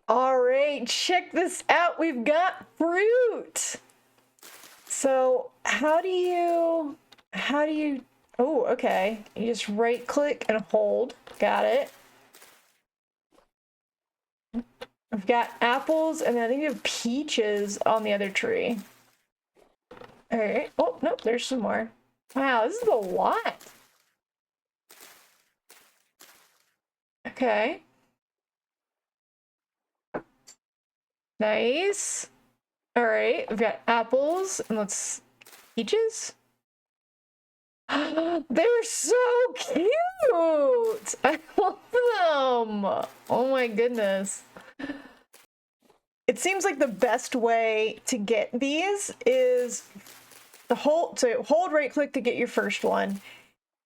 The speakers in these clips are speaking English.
All right, check this out. We've got fruit. So how do you, oh, okay. You just right click and hold. Got it. I've got apples and I think we have peaches on the other tree. All right. Oh, nope, there's some more. Wow, this is a lot. Okay. Nice. All right, we've got apples and let's peaches. They're so cute. I love them. Oh my goodness. It seems like the best way to get these is hold right click to get your first one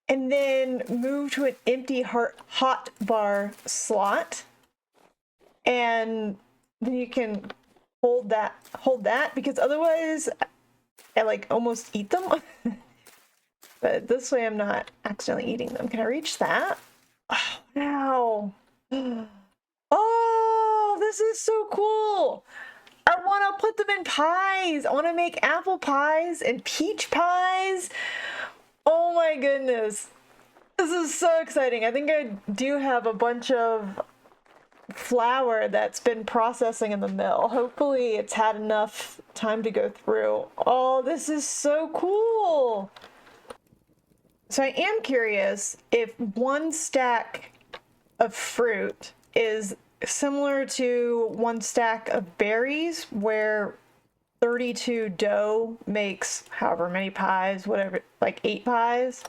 and then move to an empty hot bar slot and then you can hold that because otherwise I like almost eat them. But this way I'm not accidentally eating them. Can I reach that? Oh, wow. Oh, this is so cool. I want to put them in pies. I want to make apple pies and peach pies. Oh my goodness. This is so exciting. I think I do have a bunch of flour that's been processing in the mill. Hopefully it's had enough time to go through. Oh, this is so cool. So I am curious if one stack of fruit is similar to one stack of berries, where 32 dough makes however many pies, whatever, like 8 pies.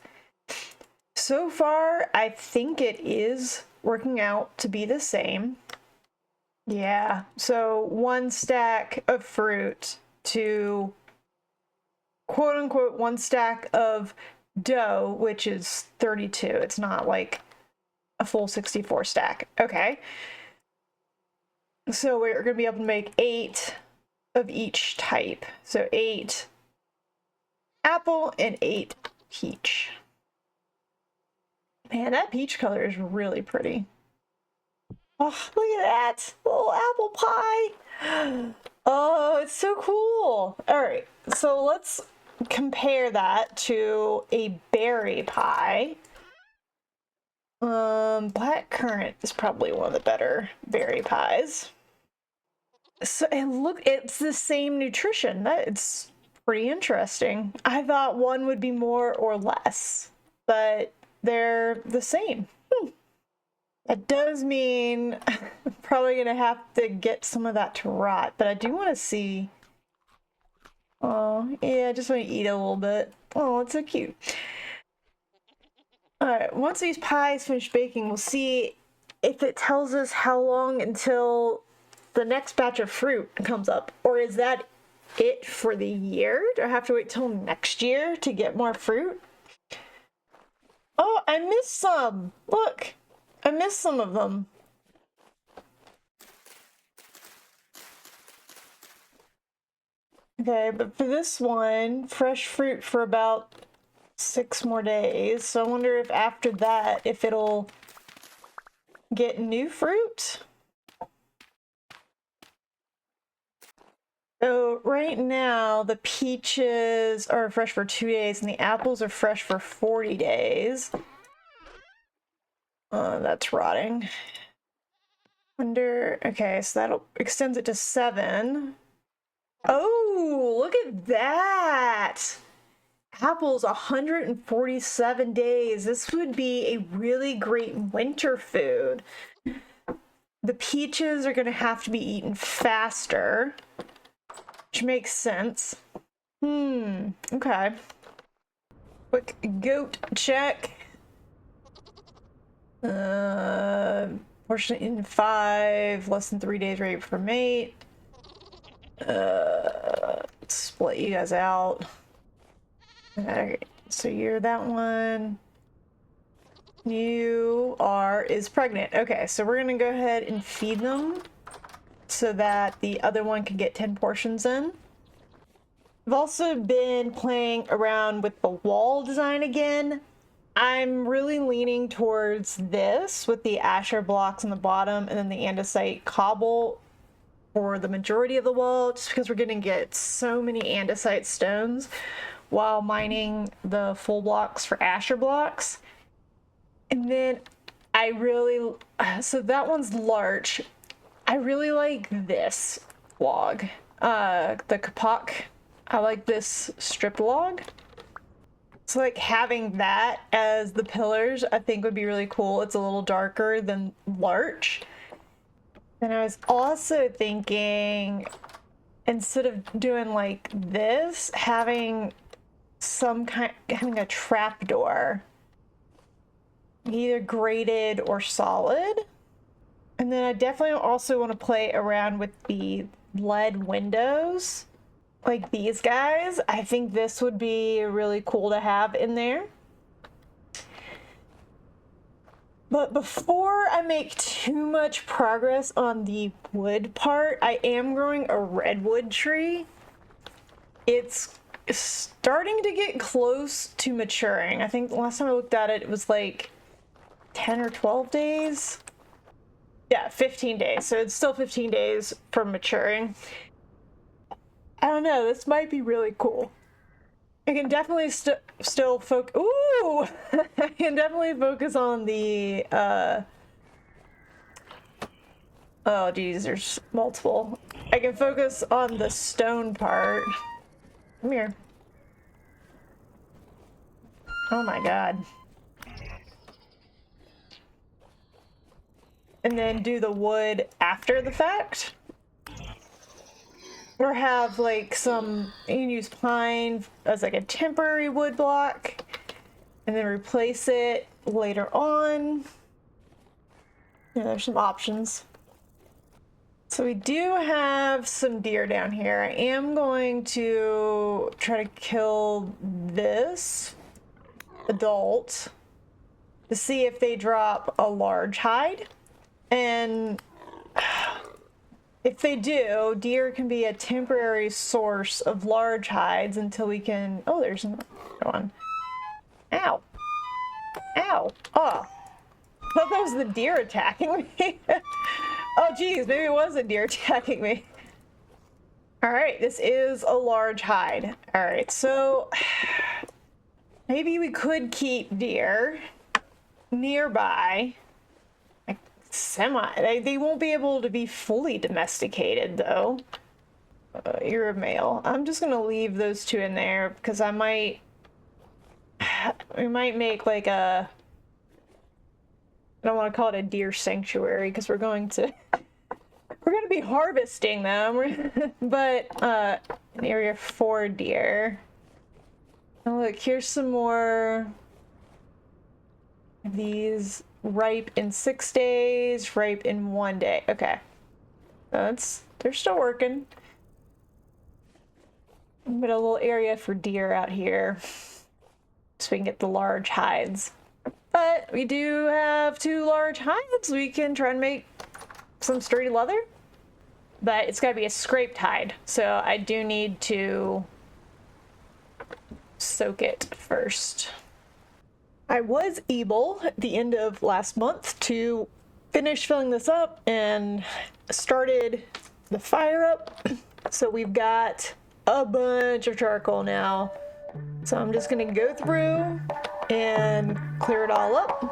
So far, I think it is working out to be the same. Yeah, so one stack of fruit to quote unquote one stack of dough, which is 32. It's not like a full 64 stack. Okay. So we're going to be able to make 8 of each type. So 8 apple and 8 peach. Man, that peach color is really pretty. Oh, look at that little apple pie. Oh, it's so cool. All right, so let's compare that to a berry pie. Black currant is probably one of the better berry pies. So, and look, it's the same nutrition. It's pretty interesting. I thought one would be more or less, but they're the same. That does mean I'm probably gonna have to get some of that to rot, but I do want to see. Oh, yeah, I just want to eat a little bit. Oh, it's so cute. All right, once these pies finish baking, we'll see if it tells us how long until the next batch of fruit comes up. Or is that it for the year? Do I have to wait till next year to get more fruit? Oh, I missed some. Look, I missed some of them. Okay, but for this one, fresh fruit for about 6 more days. So I wonder if after that, if it'll get new fruit. So right now, the peaches are fresh for 2 days and the apples are fresh for 40 days. That's rotting. Okay, so that'll extends it to 7. Oh, look at that! Apples 147 days. This would be a really great winter food. The peaches are gonna have to be eaten faster, which makes sense. Okay. Quick goat check. Portion in 5, less than 3 days ready for mate. Split you guys out. Alright, so you're that one. You is pregnant. Okay, so we're gonna go ahead and feed them so that the other one can get 10 portions in. I've also been playing around with the wall design again. I'm really leaning towards this with the Asher blocks on the bottom and then the andesite cobble for the majority of the wall, just because we're going to get so many andesite stones while mining the full blocks for Asher blocks. And then so that one's large. I really like this log, the kapok. I like this stripped log. So like having that as the pillars, I think would be really cool. It's a little darker than larch. And I was also thinking, instead of doing like this, having a trapdoor, either graded or solid. And then I definitely also want to play around with the lead windows, like these guys. I think this would be really cool to have in there. But before I make too much progress on the wood part, I am growing a redwood tree. It's starting to get close to maturing. I think the last time I looked at it, it was like 10 or 12 days. Yeah, 15 days. So it's still 15 days from maturing. I don't know. This might be really cool. I can definitely still focus. Ooh! I can definitely focus on the. Oh, geez, there's multiple. I can focus on the stone part. Come here. Oh my god. And then do the wood after the fact. Or have like you can use pine as like a temporary wood block and then replace it later on. Yeah, there's some options. So we do have some deer down here. I am going to try to kill this adult to see if they drop a large hide. And if they do, deer can be a temporary source of large hides until we can... Oh, there's another one. Ow. Ow. Oh. I thought that was the deer attacking me. Oh, geez. Maybe it was a deer attacking me. All right. This is a large hide. All right. So maybe we could keep deer nearby. They won't be able to be fully domesticated though. You're a male. I'm just gonna leave those two in there because we might make like I don't want to call it a deer sanctuary because we're gonna be harvesting them. But an area for deer. Oh, look, here's some more of these. Ripe in 6 days, ripe in 1 day. Okay. They're still working. But a little area for deer out here so we can get the large hides. But we do have 2 large hides. We can try and make some sturdy leather. But it's got to be a scraped hide. So I do need to soak it first. I was able at the end of last month to finish filling this up and started the fire up. So we've got a bunch of charcoal now. So I'm just gonna go through and clear it all up.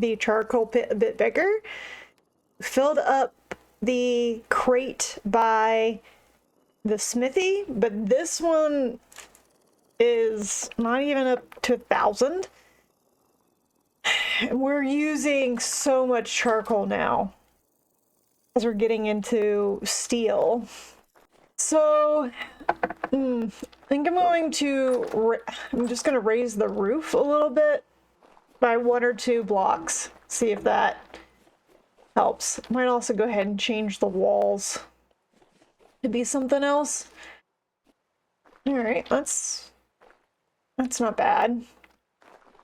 the charcoal pit a bit bigger. Filled up the crate by the smithy, but this one is not even up to 1,000. We're using so much charcoal now as we're getting into steel. So I think I'm just going to raise the roof a little bit by 1 or 2 blocks. See if that helps. Might also go ahead and change the walls to be something else. All right, that's not bad.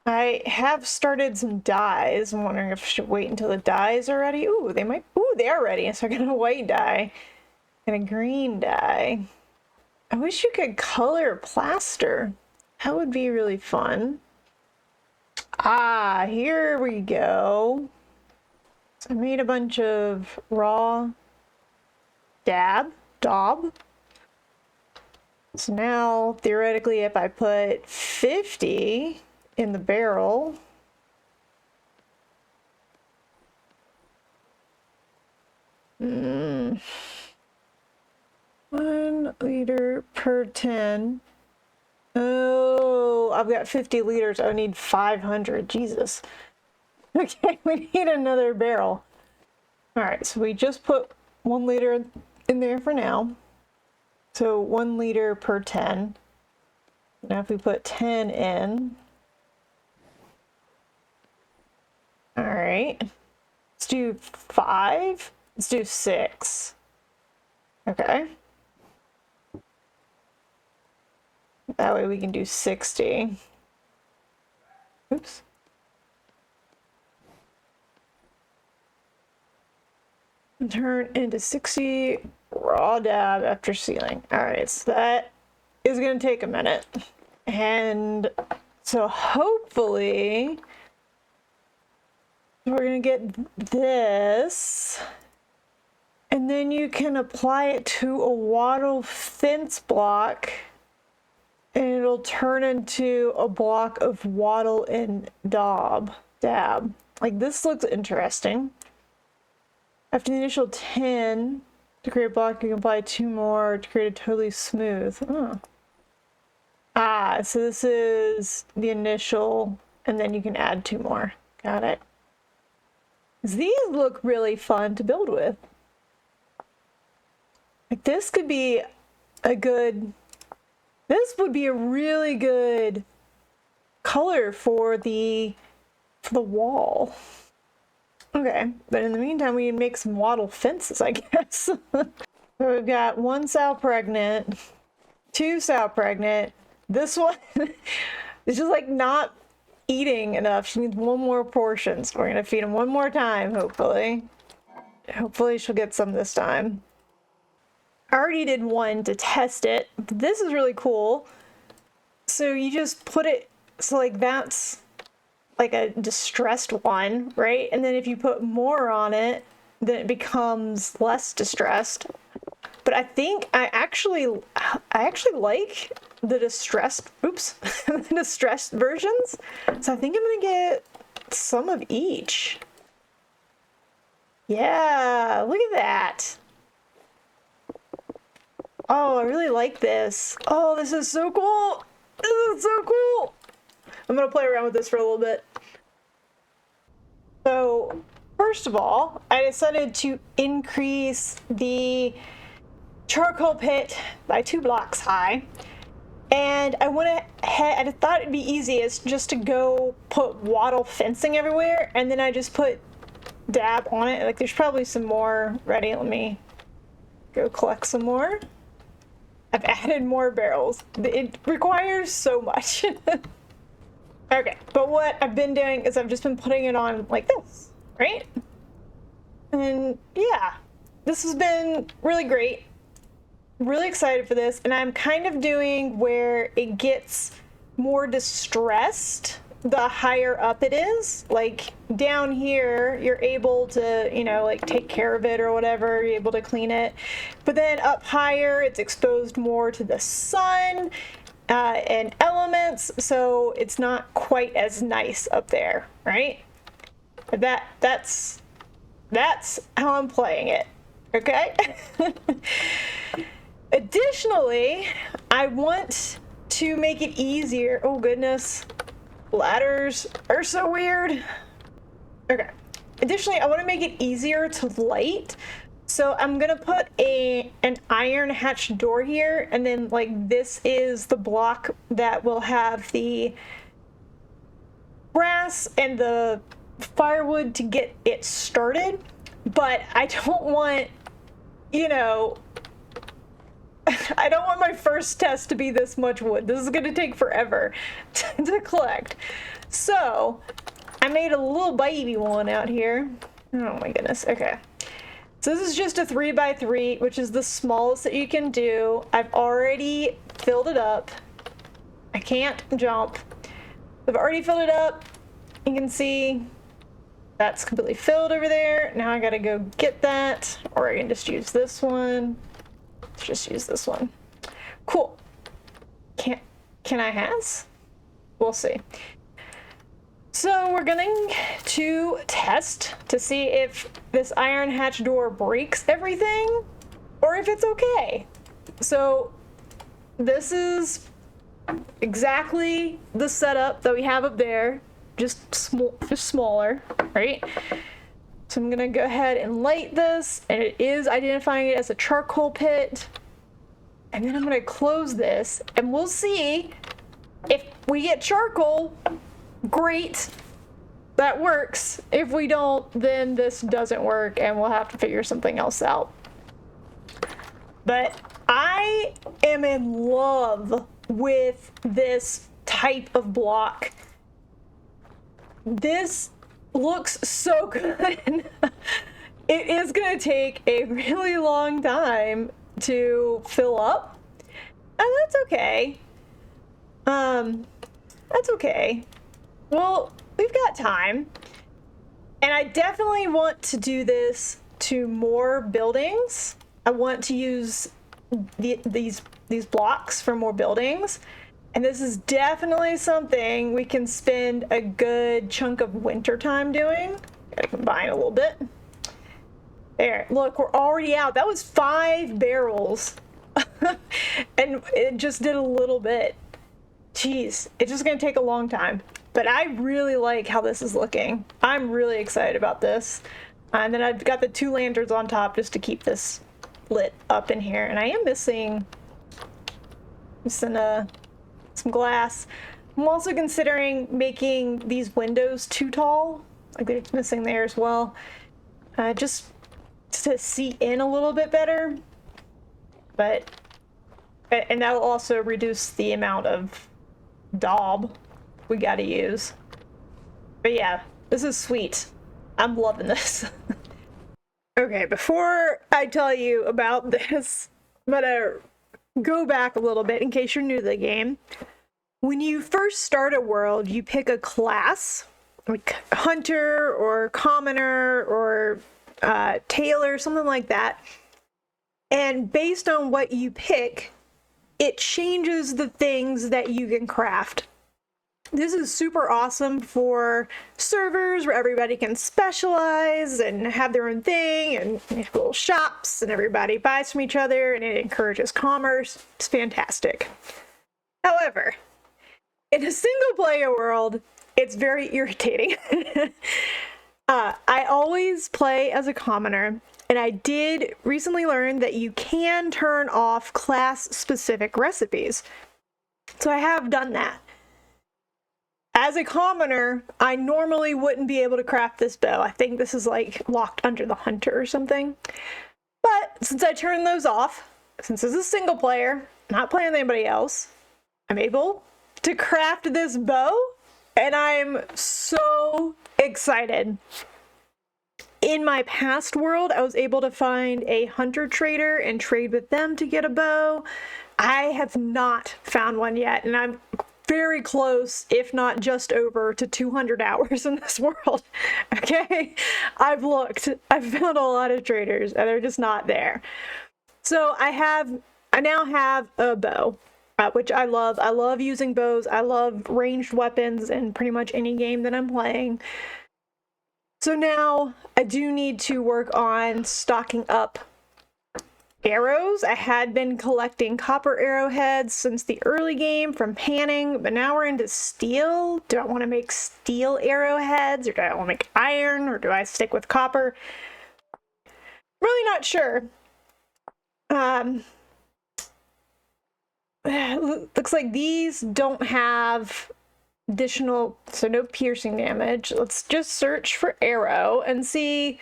I have started some dyes. I'm wondering if I should wait until the dyes are ready. Ooh, they are ready. So I got a white dye and a green dye. I wish you could color plaster. That would be really fun. Ah, here we go. So I made a bunch of raw daub. So now, theoretically, if I put 50 in the barrel, $1 liter per 10. Oh, I've got 50 liters. I need 500. Jesus. Okay, we need another barrel. All right, so we just put 1 liter in there for now. So 1 liter per 10. Now if we put 10 in. All right, let's do 5. Let's do 6. Okay. That way we can do 60. Oops. And turn into 60 raw dab after sealing. All right, so that is going to take a minute. And so hopefully we're going to get this. And then you can apply it to a wattle fence block. And it'll turn into a block of wattle and dab. Like, this looks interesting. After the initial 10 to create a block, you can apply 2 more to create a totally smooth. Oh. Ah, so this is the initial, and then you can add 2 more. Got it. These look really fun to build with. Like, this could be a good... This would be a really good color for the wall. Okay, but in the meantime, we can make some wattle fences, I guess. So we've got 1 sow pregnant, 2 sow pregnant. This one is just like not eating enough. She needs 1 more portion. So we're gonna feed him 1 more time, hopefully. Hopefully she'll get some this time. I already did 1 to test it. This is really cool. So you just put it, so like that's like a distressed one, right? And then if you put more on it, then it becomes less distressed. But I think I actually like the distressed, the distressed versions. So I think I'm gonna get some of each. Yeah, look at that. Oh, I really like this. Oh, this is so cool. This is so cool. I'm gonna play around with this for a little bit. So, first of all, I decided to increase the charcoal pit by 2 blocks high. And I went ahead, I thought it'd be easiest just to go put wattle fencing everywhere, and then I just put dab on it. Like, there's probably some more ready. Let me go collect some more. I've added more barrels. It requires so much. Okay, but what I've been doing is I've just been putting it on like this, right? And yeah, this has been really great. Really excited for this, and I'm kind of doing where it gets more distressed the higher up it is. Like down here, you're able to, you know, like take care of it or whatever, you're able to clean it. But then up higher, it's exposed more to the sun and elements, so it's not quite as nice up there, right? That's how I'm playing it. Okay? Additionally, I want to make it easier. Oh goodness. Ladders are so weird. Okay. Additionally, I want to make it easier to light. So I'm gonna put an iron hatched door here, and then like this is the block that will have the grass and the firewood to get it started. But I don't want, you know, I don't want my first test to be this much wood. This is gonna take forever to collect. So I made a little baby one out here. Oh my goodness. Okay. So this is just a 3x3, which is the smallest that you can do. I've already filled it up. I can't jump. I've already filled it up. You can see that's completely filled over there. Now I gotta go get that, or I can just use this one. Let's just use this one. Cool. Can I has? We'll see. So we're going to test to see if this iron hatch door breaks everything or if it's okay. So this is exactly the setup that we have up there, just smaller, right? So I'm gonna go ahead and light this, and it is identifying it as a charcoal pit. And then I'm gonna close this, and we'll see if we get charcoal. Great, that works. If we don't, then this doesn't work and we'll have to figure something else out. But I am in love with this type of block. This looks so good. It is gonna take a really long time to fill up, and that's okay. That's okay. Well, we've got time, and I definitely want to do this to more buildings. I want to use these blocks for more buildings, and this is definitely something we can spend a good chunk of winter time doing. Gotta combine a little bit. There, look, we're already out. That was 5 barrels, and it just did a little bit. Jeez, it's just gonna take a long time. But I really like how this is looking. I'm really excited about this. And then I've got the 2 lanterns on top just to keep this lit up in here. And I am missing some glass. I'm also considering making these windows too tall. Like they're missing there as well. Just to see in a little bit better. And that will also reduce the amount of daub we gotta use. But yeah, this is sweet. I'm loving this. Okay, before I tell you about this, I'm gonna go back a little bit in case you're new to the game. When you first start a world, you pick a class, like hunter or commoner or tailor, something like that. And based on what you pick, it changes the things that you can craft. This is super awesome for servers where everybody can specialize and have their own thing, and have little shops and everybody buys from each other, and it encourages commerce. It's fantastic. However, in a single player world, it's very irritating. I always play as a commoner, and I did recently learn that you can turn off class-specific recipes. So I have done that. As a commoner, I normally wouldn't be able to craft this bow. I think this is like locked under the hunter or something. But since I turned those off, since this is single player, not playing with anybody else, I'm able to craft this bow, and I'm so excited. In my past world, I was able to find a hunter trader and trade with them to get a bow. I have not found one yet, and I'm very close, if not just over, to 200 hours in this world. Okay? I've looked. I've found a lot of traders, and they're just not there. So I now have a bow, which I love. I love using bows. I love ranged weapons in pretty much any game that I'm playing. So now I do need to work on stocking up arrows. I had been collecting copper arrowheads since the early game from panning, but now we're into steel. Do I want to make steel arrowheads, or do I want to make iron, or do I stick with copper? Really not sure. Looks like these don't have additional, so no piercing damage. Let's just search for arrow and see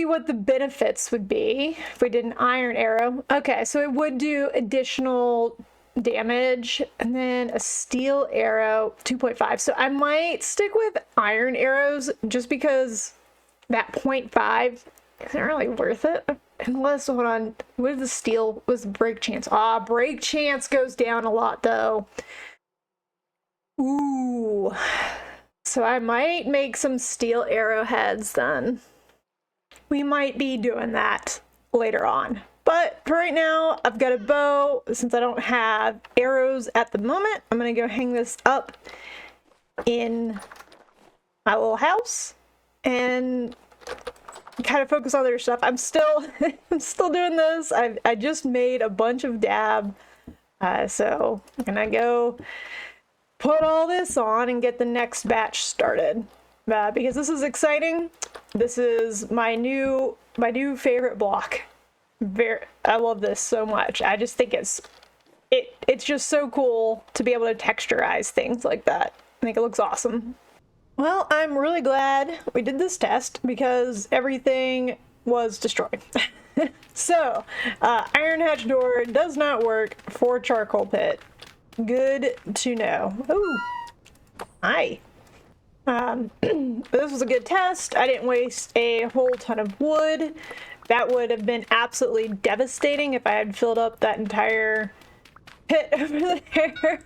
what the benefits would be if we did an iron arrow. Okay, so it would do additional damage, and then a steel arrow 2.5. So I might stick with iron arrows just because that 0.5 isn't really worth it. Unless, hold on, what is the steel? What's the break chance? Break chance goes down a lot though. Ooh. So I might make some steel arrowheads then. We might be doing that later on. But for right now, I've got a bow. Since I don't have arrows at the moment, I'm gonna go hang this up in my little house and kind of focus on other stuff. I'm still doing this. I just made a bunch of dab. So I'm gonna go put all this on and get the next batch started. Because this is exciting. This is my new favorite block. I love this so much. I just think it's just so cool to be able to texturize things like that. I think it looks awesome. Well, I'm really glad we did this test because everything was destroyed. So, iron hatch door does not work for charcoal pit. Good to know. Ooh, hi. This was a good test. I didn't waste a whole ton of wood. That would have been absolutely devastating if I had filled up that entire pit over there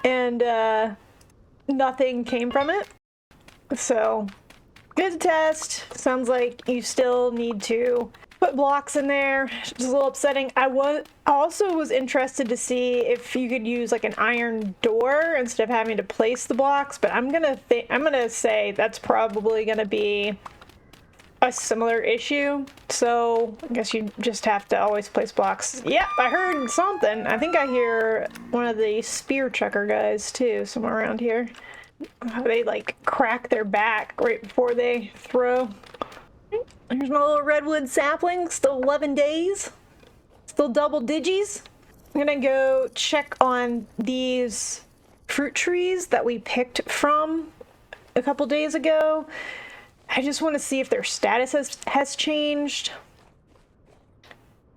and nothing came from it. So, good test. Sounds like you still need to put blocks in there. It's a little upsetting. I also was interested to see if you could use like an iron door instead of having to place the blocks, but I'm gonna say that's probably gonna be a similar issue. So I guess you just have to always place blocks. Yep, I heard something. I think I hear one of the spear chucker guys too, somewhere around here. They like crack their back right before they throw. Here's my little redwood sapling, still 11 days, still double digits. I'm gonna go check on these fruit trees that we picked from a couple days ago. I just want to see if their status has changed.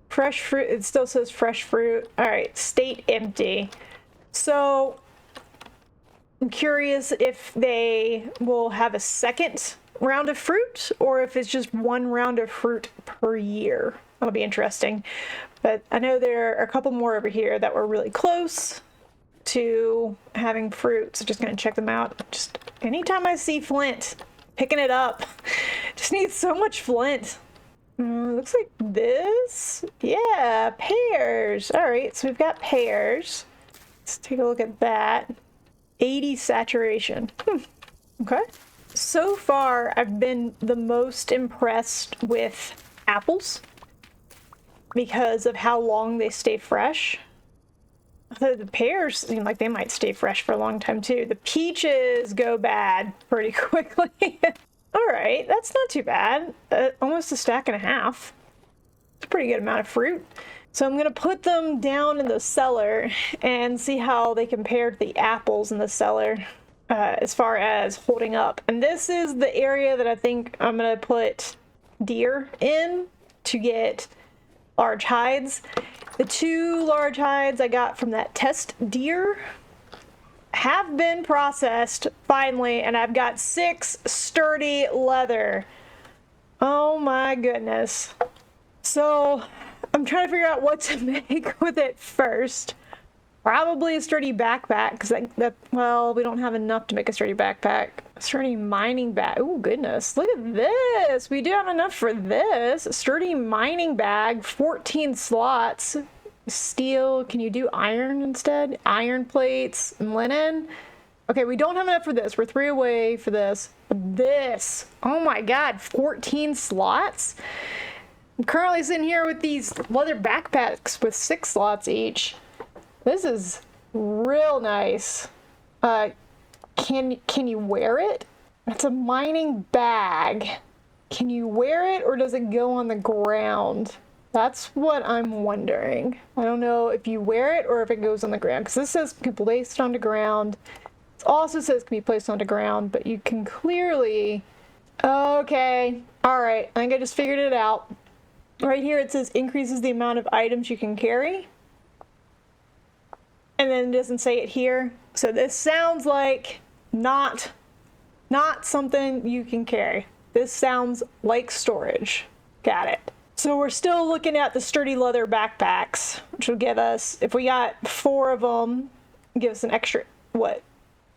Fresh fruit, it still says fresh fruit. All right, state empty. So I'm curious if they will have a second round of fruit or if it's just one round of fruit per year. That'll be interesting. But I know there are a couple more over here that were really close to having fruit, so just gonna check them out. Just anytime I see flint, picking it up. Just need so much flint. Looks like this. Yeah, pears. All right, so we've got pears. Let's take a look at that. 80 saturation. Okay. So far, I've been the most impressed with apples because of how long they stay fresh. The pears seem like they might stay fresh for a long time too. The peaches go bad pretty quickly. All right, that's not too bad. Almost a stack and a half. It's a pretty good amount of fruit. So I'm gonna put them down in the cellar and see how they compare to the apples in the cellar. As far as holding up. And this is the area that I think I'm gonna put deer in to get large hides. The 2 large hides I got from that test deer have been processed finally, and I've got 6 sturdy leather. Oh my goodness. So I'm trying to figure out what to make with it first. Probably a sturdy backpack, because well, we don't have enough to make a sturdy backpack. A sturdy mining bag. Oh, goodness. Look at this. We do have enough for this. A sturdy mining bag, 14 slots. Steel. Can you do iron instead? Iron plates, linen. Okay, we don't have enough for this. We're 3 away for this. This, oh my god, 14 slots? I'm currently sitting here with these leather backpacks with 6 slots each. This is real nice. Can you wear it? It's a mining bag. Can you wear it or does it go on the ground? That's what I'm wondering. I don't know if you wear it or if it goes on the ground, because this says can be placed on the ground. It also says can be placed on the ground, but you can clearly... Okay, all right, I think I just figured it out. Right here it says increases the amount of items you can carry. And then it doesn't say it here. So this sounds like not something you can carry. This sounds like storage. Got it. So we're still looking at the sturdy leather backpacks, which will give us, if we got 4 of them, give us an extra, what,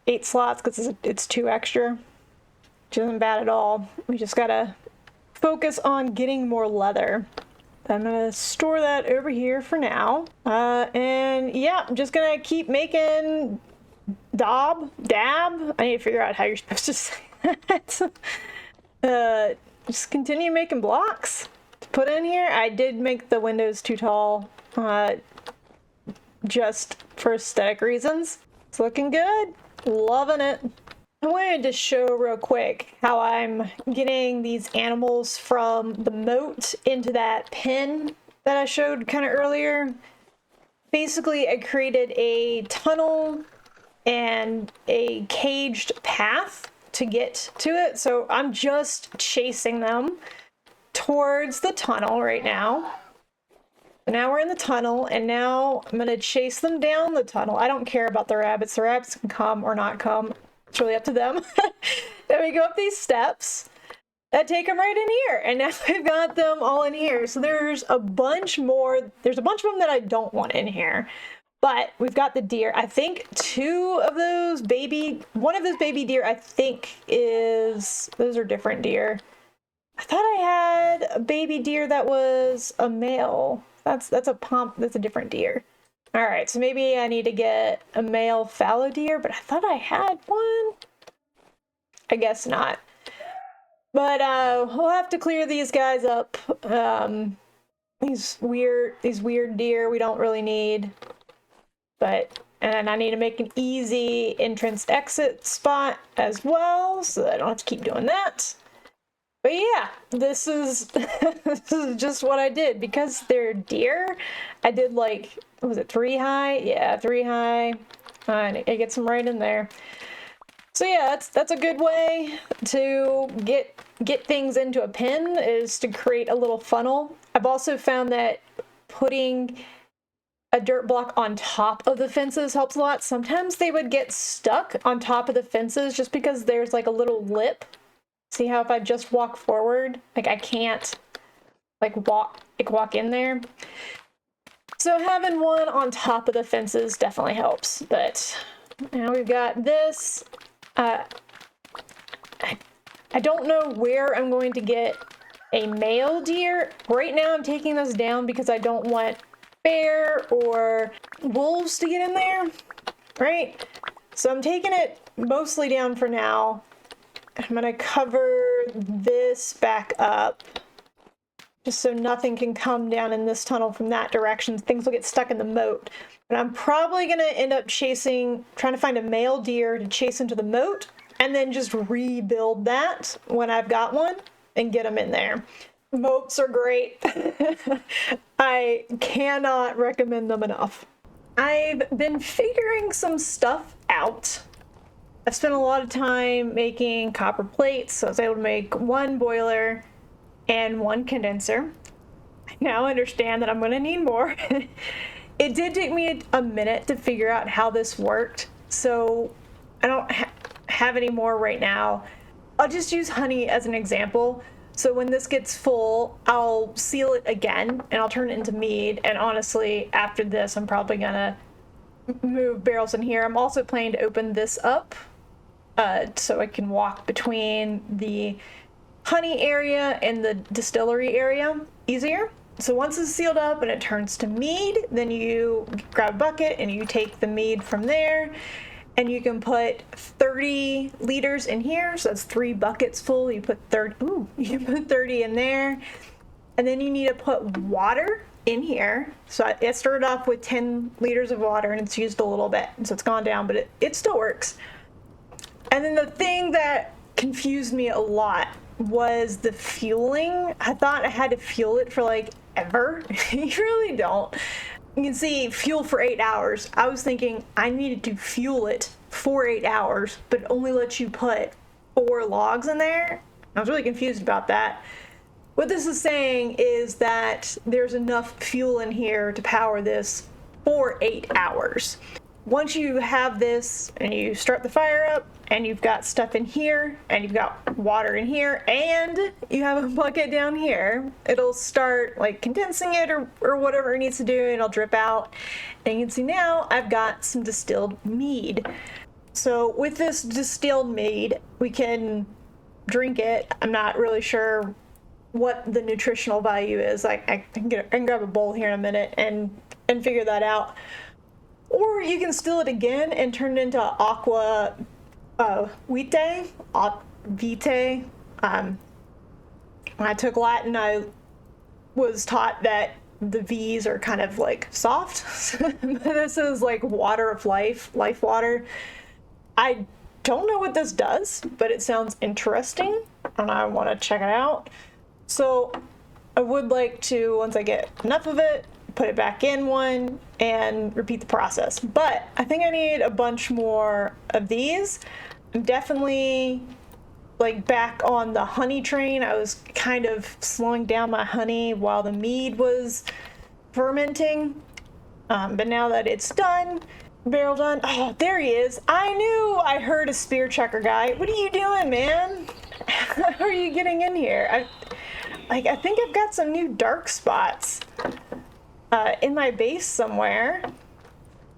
8 slots, because it's 2 extra, which isn't bad at all. We just gotta focus on getting more leather. I'm gonna store that over here for now. And yeah, I'm just gonna keep making dab. I need to figure out how you're supposed to say that. Just continue making blocks to put in here. I did make the windows too tall, just for aesthetic reasons. It's looking good. Loving it. I wanted to show real quick how I'm getting these animals from the moat into that pen that I showed kind of earlier. Basically, I created a tunnel and a caged path to get to it. So I'm just chasing them towards the tunnel right now. Now we're in the tunnel, and now I'm gonna chase them down the tunnel. I don't care about the rabbits. The rabbits can come or not come. It's really up to them. Then we go up these steps that take them right in here, and now we've got them all in here. So there's a bunch more. There's a bunch of them that I don't want in here, but we've got the deer. I think one of those baby deer, I think those are different deer. I thought I had a baby deer that was a male. That's a different deer. All right, so maybe I need to get a male fallow deer, but I thought I had one. I guess not. But we'll have to clear these guys up. These weird deer we don't really need. And then I need to make an easy entrance exit spot as well, so that I don't have to keep doing that. But yeah, this is this is just what I did. Because they're deer, I did like, was it 3 high? Yeah, 3 high. And it gets them right in there. So yeah, that's a good way to get things into a pen, is to create a little funnel. I've also found that putting a dirt block on top of the fences helps a lot. Sometimes they would get stuck on top of the fences just because there's like a little lip. See how if I just walk forward, like I can't walk in there. So having one on top of the fences definitely helps. But now we've got this. I don't know where I'm going to get a male deer. Right now I'm taking this down because I don't want bear or wolves to get in there, right? So I'm taking it mostly down for now. I'm gonna cover this back up just so nothing can come down in this tunnel from that direction. Things will get stuck in the moat. But I'm probably gonna end up trying to find a male deer to chase into the moat, and then just rebuild that when I've got one and get them in there. Moats are great. I cannot recommend them enough. I've been figuring some stuff out. I've spent a lot of time making copper plates, so I was able to make 1 boiler and 1 condenser. I now understand that I'm going to need more. It did take me a minute to figure out how this worked, so I don't have any more right now. I'll just use honey as an example. So when this gets full, I'll seal it again and I'll turn it into mead. And honestly, after this, I'm probably gonna move barrels in here. I'm also planning to open this up so I can walk between the honey area and the distillery area easier. So once it's sealed up and it turns to mead, then you grab a bucket and you take the mead from there. and you can put 30 liters in here, so that's 3 buckets full. You put 30, you can put 30 in there, and then you need to put water in here. So it started off with 10 liters of water, and it's used a little bit, so it's gone down, but it still works. And then the thing that confused me a lot was the fueling. I thought I had to fuel it for like ever. You really don't. You can see fuel for 8 hours. I was thinking I needed to fuel it for 8 hours, but it only lets you put 4 logs in there. I was really confused about that. What this is saying is that there's enough fuel in here to power this for 8 hours. Once you have this and you start the fire up and you've got stuff in here and you've got water in here and you have a bucket down here, it'll start like condensing it or whatever it needs to do, and it'll drip out. And you can see now I've got some distilled mead. So with this distilled mead, we can drink it. I'm not really sure what the nutritional value is. I can grab a bowl here in a minute and figure that out. Or you can still it again and turn it into aqua vitae. When I took Latin, I was taught that the V's are kind of like soft. This is like water of life water. I don't know what this does, but it sounds interesting and I want to check it out. So I would like to, once I get enough of it, put it back in one and repeat the process. But I think I need a bunch more of these. I'm definitely like back on the honey train. I was kind of slowing down my honey while the mead was fermenting. But now that it's done, barrel done. Oh, there he is. I knew I heard a spear checker guy. What are you doing, man? How are you getting in here? I think I've got some new dark spots in my base somewhere.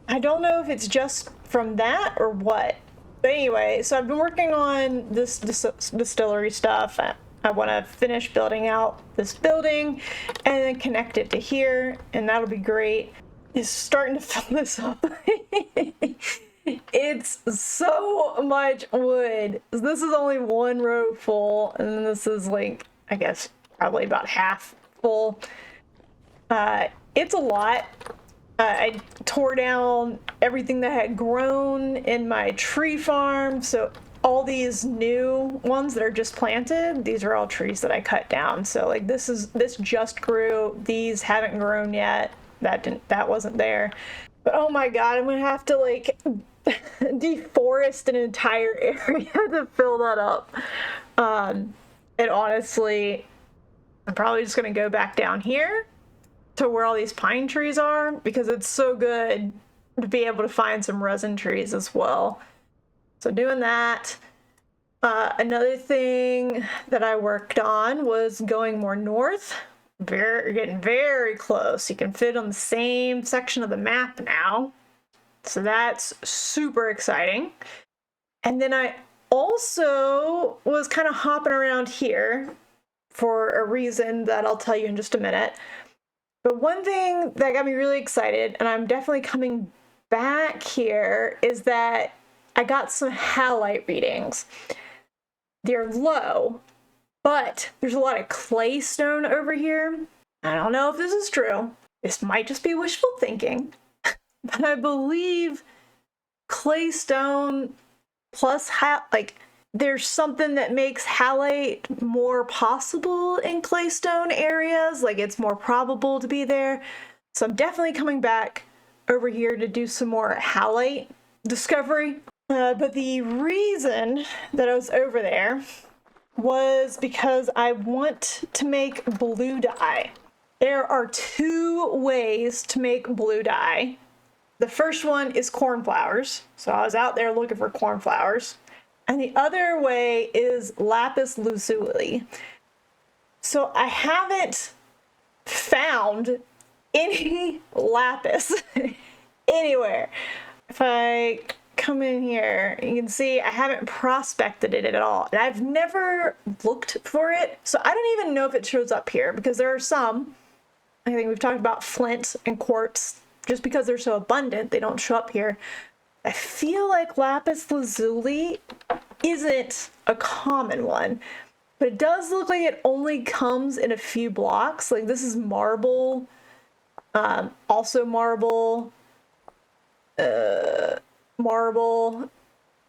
I don't know if it's just from that or what. But anyway, so I've been working on this distillery stuff. I want to finish building out this building and then connect it to here, and that'll be great. It's starting to fill this up. It's so much wood. This is only one row full, and then this is like, I guess, probably about half full. It's a lot. I tore down everything that had grown in my tree farm, so all these new ones that are just planted, these are all trees that I cut down. So like this just grew. These haven't grown yet. That wasn't there. But oh my god, I'm gonna have to like deforest an entire area to fill that up. And honestly, I'm probably just gonna go back down here to where all these pine trees are, because it's so good to be able to find some resin trees as well. So doing that. Another thing that I worked on was going more north. Getting very close. You can fit on the same section of the map now. So that's super exciting. And then I also was kind of hopping around here for a reason that I'll tell you in just a minute. But one thing that got me really excited, and I'm definitely coming back here, is that I got some halite readings. They're low, but there's a lot of clay stone over here. I don't know if this is true. This might just be wishful thinking. But I believe clay stone plus there's something that makes halite more possible in claystone areas. Like it's more probable to be there. So I'm definitely coming back over here to do some more halite discovery. But the reason that I was over there was because I want to make blue dye. There are 2 ways to make blue dye. The first one is cornflowers. So I was out there looking for cornflowers. And the other way is lapis lazuli. So I haven't found any lapis anywhere. If I come in here, you can see I haven't prospected it at all. And I've never looked for it. So I don't even know if it shows up here, because there are some, I think we've talked about flint and quartz, just because they're so abundant, they don't show up here. I feel like lapis lazuli isn't a common one, but it does look like it only comes in a few blocks. Like this is marble, also marble, marble,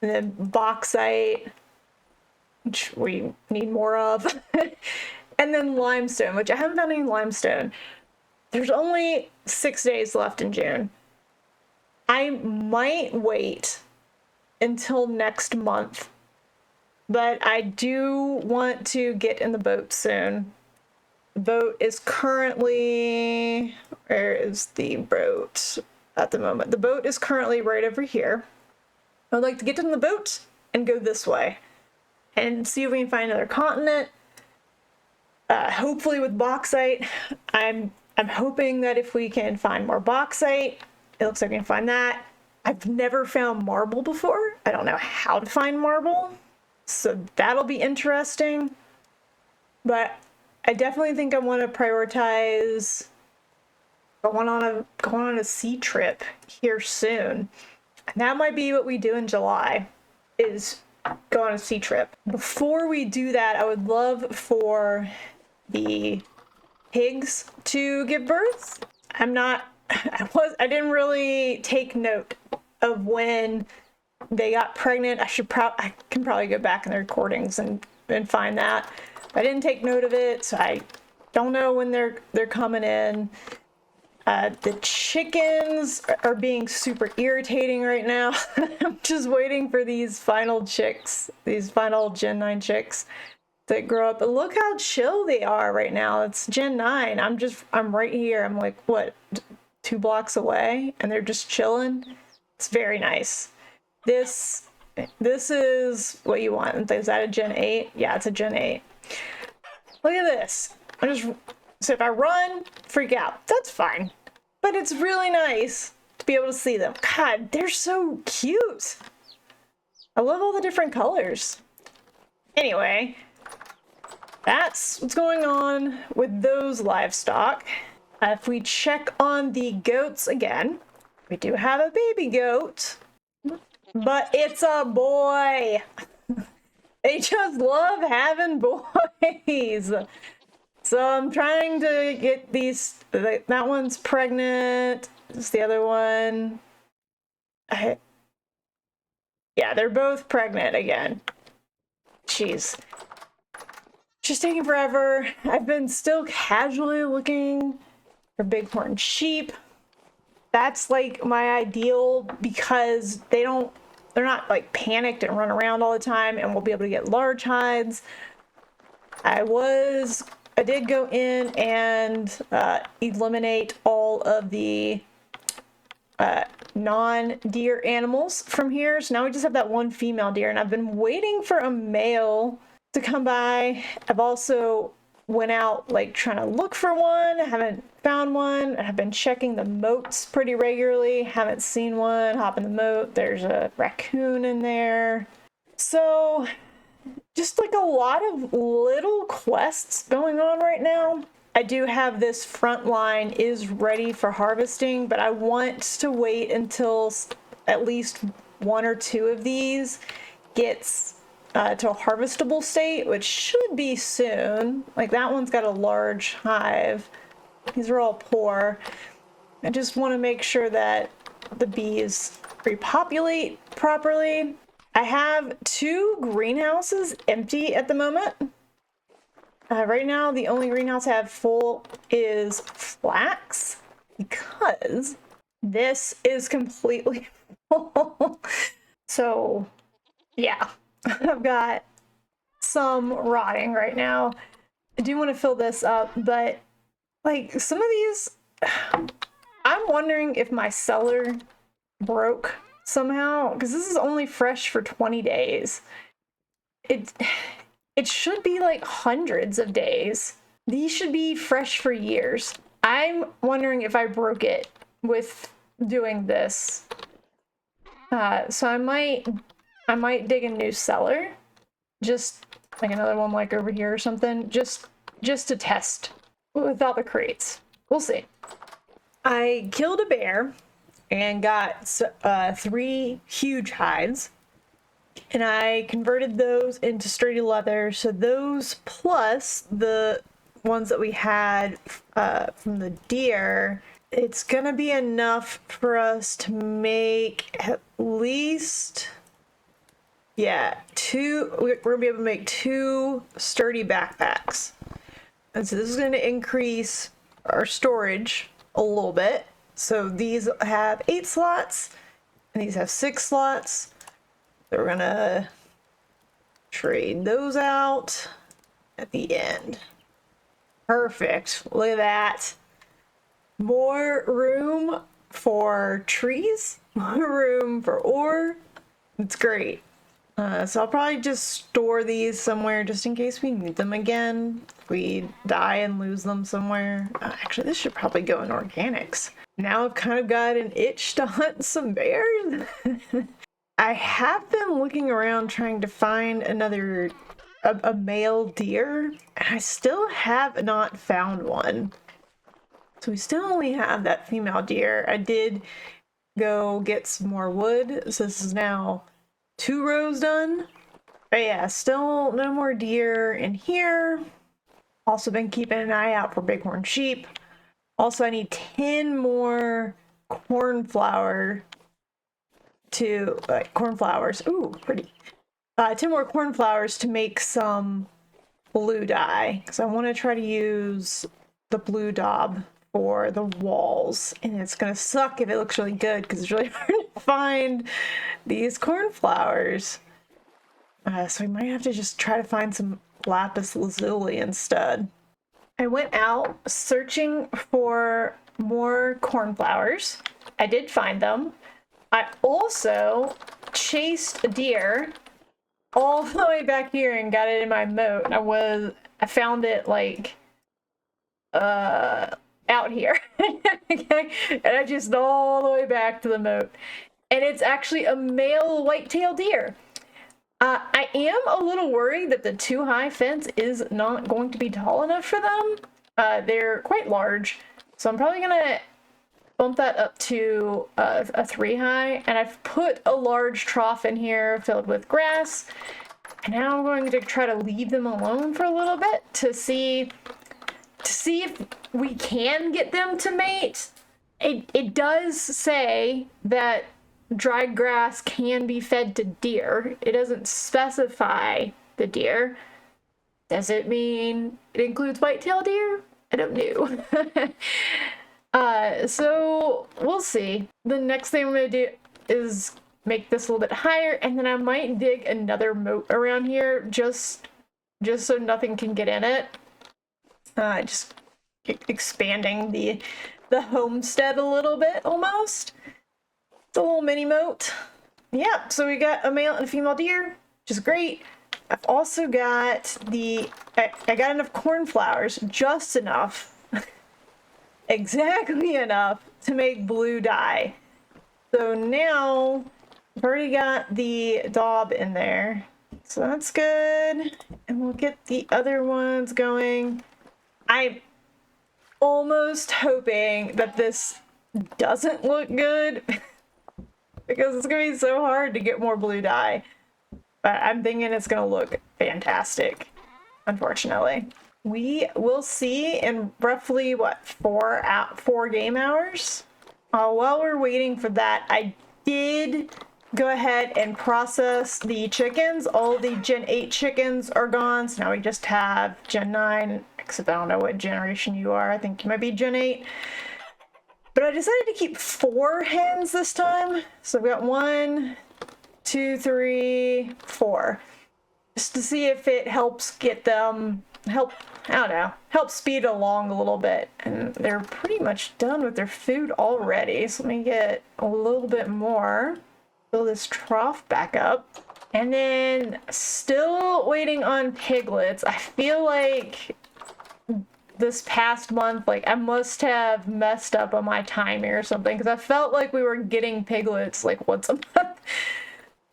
and then bauxite, which we need more of, and then limestone, which I haven't found any limestone. There's only 6 days left in June. I might wait until next month, but I do want to get in the boat soon. The boat is currently, where is the boat at the moment? The boat is currently right over here. I would like to get in the boat and go this way and see if we can find another continent. Hopefully with bauxite. I'm hoping that if we can find more bauxite, it looks like we can find that. I've never found marble before. I don't know how to find marble, so that'll be interesting. But I definitely think I want to prioritize going on a sea trip here soon. And that might be what we do in July, is go on a sea trip. Before we do that, I would love for the pigs to give birth. I didn't really take note of when they got pregnant. I can probably go back in the recordings and find that. I didn't take note of it, so I don't know when they're coming in. The chickens are being super irritating right now. I'm just waiting for these final chicks, these final Gen 9 chicks that grow up. But look how chill they are right now. It's Gen 9. I'm right here. I'm like, what, 2 blocks away? And they're just chilling. It's very nice. This is what you want. Is that a Gen 8? Yeah, it's a Gen 8. Look at this. So if I run, freak out. That's fine. But it's really nice to be able to see them. God, they're so cute. I love all the different colors. Anyway, that's what's going on with those livestock. If we check on the goats again, we do have a baby goat, but it's a boy. They just love having boys. So I'm trying to get these, that one's pregnant, this is the other one. Yeah, they're both pregnant again. Jeez. Just taking forever. I've been still casually looking for bighorn sheep. That's like my ideal, because they're not like panicked and run around all the time, and we'll be able to get large hides. I did go in and eliminate all of the non-deer animals from here. So now we just have that one female deer, and I've been waiting for a male to come by. I've also went out like trying to look for one. I haven't found one. I've been checking the moats pretty regularly. Haven't seen one. Hop in the moat. There's a raccoon in there. So just like a lot of little quests going on right now. I do have this front line is ready for harvesting, but I want to wait until at least 1 or 2 of these gets to a harvestable state, which should be soon. Like that one's got a large hive. These are all poor. I just want to make sure that the bees repopulate properly. I have 2 greenhouses empty at the moment. Right now, the only greenhouse I have full is flax, because this is completely full. So, yeah, I've got some rotting right now. I do want to fill this up, but like some of these, I'm wondering if my cellar broke somehow, because this is only fresh for 20 days. It should be like hundreds of days. These should be fresh for years. I'm wondering if I broke it with doing this. So I might dig a new cellar, just like another one like over here or something, just to test without the crates. We'll see. I killed a bear and got 3 huge hides. And I converted those into sturdy leather. So those plus the ones that we had from the deer, it's gonna be enough for us to make at least, yeah, we're gonna be able to make 2 sturdy backpacks. And so this is gonna increase our storage a little bit. So these have 8 slots and these have 6 slots. So we're gonna trade those out at the end. Perfect. Look at that. More room for trees, more room for ore. It's great. So I'll probably just store these somewhere just in case we need them again. If we die and lose them somewhere. Actually, this should probably go in organics. Now I've kind of got an itch to hunt some bears. I have been looking around trying to find a male deer, and I still have not found one. So we still only have that female deer. I did go get some more wood, so this is now 2 rows done. But yeah, still no more deer in here. Also been keeping an eye out for bighorn sheep. Also, I need 10 more cornflowers. Ooh, pretty. 10 more cornflowers to make some blue dye, because I want to try to use the blue daub for the walls, and it's gonna suck if it looks really good because it's really hard to find these cornflowers. So we might have to just try to find some lapis lazuli instead. I went out searching for more cornflowers. I did find them. I also chased a deer all the way back here and got it in my moat. I found it like out here. Okay, and I just all the way back to the moat, and it's actually a male white-tailed deer. I am a little worried that the 2-high fence is not going to be tall enough for them. They're quite large, so I'm probably gonna bump that up to a 3-high, and I've put a large trough in here filled with grass, and now I'm going to try to leave them alone for a little bit to see if we can get them to mate. It does say that dried grass can be fed to deer. It doesn't specify the deer. Does it mean it includes white-tailed deer? I don't know. So we'll see. The next thing I'm gonna do is make this a little bit higher, and then I might dig another moat around here just so nothing can get in it. Just expanding the homestead a little bit, almost. It's a little mini moat. Yeah, so we got a male and a female deer, which is great. I've also got I got enough cornflowers, just enough, exactly enough to make blue dye. So now I've already got the daub in there, so that's good. And we'll get the other ones going. I'm almost hoping that this doesn't look good because it's gonna be so hard to get more blue dye. But I'm thinking it's gonna look fantastic, unfortunately. We will see in roughly, what, 4 game hours? While we're waiting for that, I did go ahead and process the chickens. All the Gen 8 chickens are gone, so now we just have Gen 9, except I don't know what generation you are. I think you might be Gen 8. But I decided to keep 4 hens this time. So I've got 1, 2, 3, 4. Just to see if it helps get them, help speed along a little bit. And they're pretty much done with their food already. So let me get a little bit more. Fill this trough back up. And then still waiting on piglets. I feel like this past month, like, I must have messed up on my timing or something, because I felt like we were getting piglets like once a month.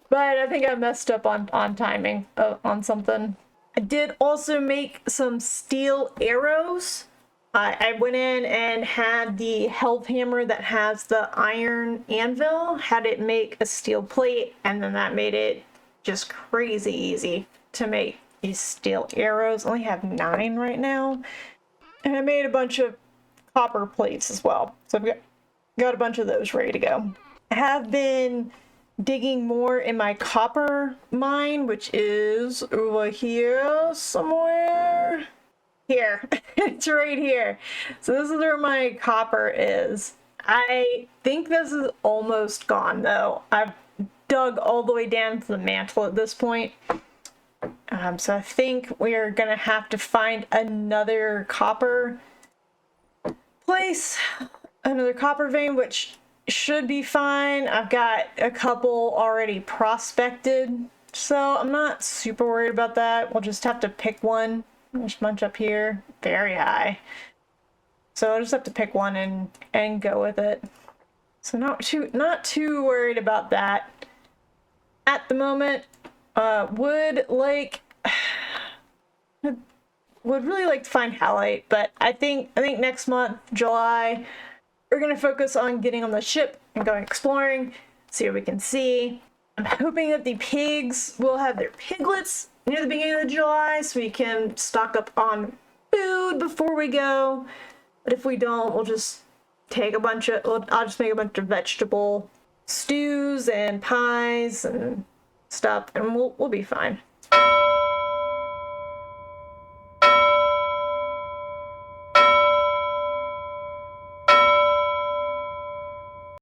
But I think I messed up on timing on something. I did also make some steel arrows I went in and had the health hammer that has the iron anvil, had it make a steel plate, and then that made it just crazy easy to make these steel arrows. I only have 9 right now. And I made a bunch of copper plates as well. So I've got a bunch of those ready to go. I have been digging more in my copper mine, which is over here somewhere. Here. It's right here. So this is where my copper is. I think this is almost gone though. I've dug all the way down to the mantle at this point. So I think we're gonna have to find another copper place, another copper vein, which should be fine. I've got a couple already prospected, so I'm not super worried about that. We'll just have to pick one. There's a bunch up here, very high. So I'll just have to pick one and go with it. So not too worried about that at the moment. Would really like to find halite, but I think next month, July, we're gonna focus on getting on the ship and going exploring, see what we can see. I'm hoping that the pigs will have their piglets near the beginning of July so we can stock up on food before we go. But if we don't, we'll just take a bunch of, I'll just make a bunch of vegetable stews and pies and stuff, and we'll be fine.